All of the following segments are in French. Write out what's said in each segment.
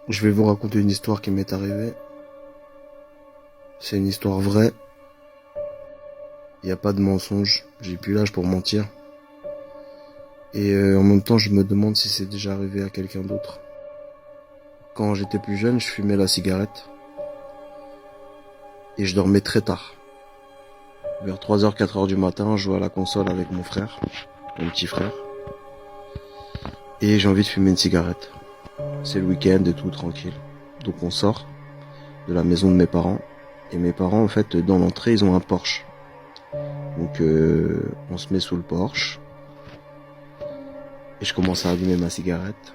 Je vais vous raconter une histoire qui m'est arrivée. C'est une histoire vraie. Il n'y a pas de mensonge. J'ai plus l'âge pour mentir. Et en même temps, je me demande si c'est déjà arrivé à quelqu'un d'autre. Quand j'étais plus jeune, je fumais la cigarette. Et je dormais très tard. Vers 3h, 4h du matin, je jouais à la console avec mon frère, mon petit frère. Et j'ai envie de fumer une cigarette. C'est le week-end et tout, tranquille. Donc on sort de la maison de mes parents. Et mes parents, en fait, dans l'entrée, ils ont un Porsche. Donc on se met sous le Porsche. Et je commence à allumer ma cigarette.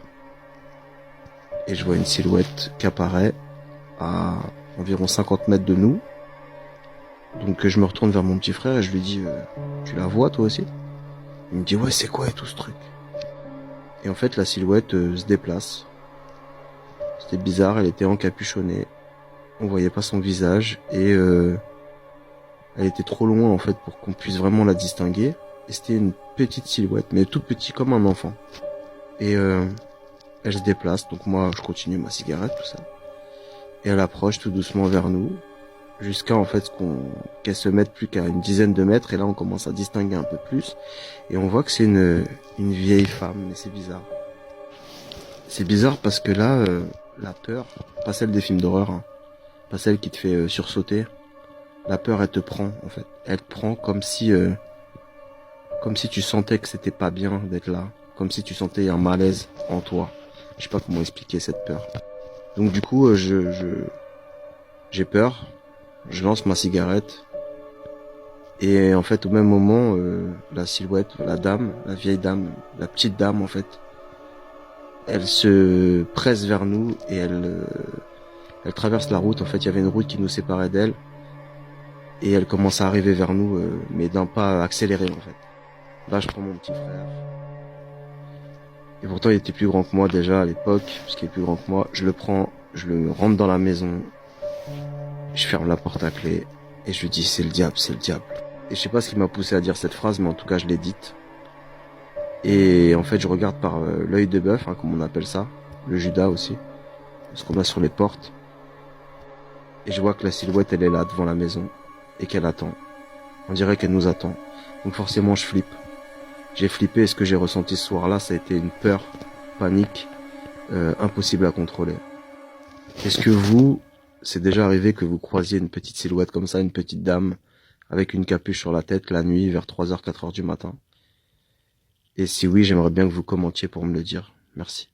Et je vois une silhouette qui apparaît à environ 50 mètres de nous. Donc je me retourne vers mon petit frère et je lui dis tu la vois toi aussi? Il me dit ouais, c'est quoi et tout ce truc? Et en fait la silhouette se déplace. C'était bizarre, elle était encapuchonnée. On voyait pas son visage et elle était trop loin en fait pour qu'on puisse vraiment la distinguer. Et c'était une petite silhouette, mais toute petite comme un enfant. Et elle se déplace, donc moi je continue ma cigarette, tout ça. Et elle approche tout doucement vers nous, jusqu'à en fait qu'elle se mette plus qu'à une dizaine de mètres. Et là on commence à distinguer un peu plus. Et on voit que c'est une vieille femme, mais c'est bizarre. C'est bizarre parce que là, la peur, pas celle des films d'horreur, hein, pas celle qui te fait sursauter. La peur, elle te prend, en fait. Elle te prend comme si tu sentais que c'était pas bien d'être là. Comme si tu sentais un malaise en toi. Je sais pas comment expliquer cette peur. Donc du coup, j'ai peur. Je lance ma cigarette. Et en fait, au même moment, la silhouette, la dame, la vieille dame, la petite dame, en fait, elle se presse vers nous et elle traverse la route. En fait, il y avait une route qui nous séparait d'elle. Et elle commence à arriver vers nous, mais d'un pas accéléré, en fait. Là, je prends mon petit frère. Et pourtant, il était plus grand que moi déjà à l'époque, puisqu'il est plus grand que moi. Je le prends, je le rentre dans la maison. Je ferme la porte à clé. Et je lui dis, c'est le diable, c'est le diable. Et je sais pas ce qui m'a poussé à dire cette phrase, mais en tout cas, je l'ai dite. Et en fait, je regarde par l'œil de bœuf, hein, comme on appelle ça. Le Judas aussi. Ce qu'on a sur les portes. Et je vois que la silhouette, elle est là, devant la maison. Et qu'elle attend. On dirait qu'elle nous attend. Donc forcément, je flippe. J'ai flippé et ce que j'ai ressenti ce soir-là, ça a été une peur, panique, impossible à contrôler. Est-ce que vous, c'est déjà arrivé que vous croisiez une petite silhouette comme ça, une petite dame, avec une capuche sur la tête la nuit vers 3h, 4h du matin? Et si oui, j'aimerais bien que vous commentiez pour me le dire. Merci.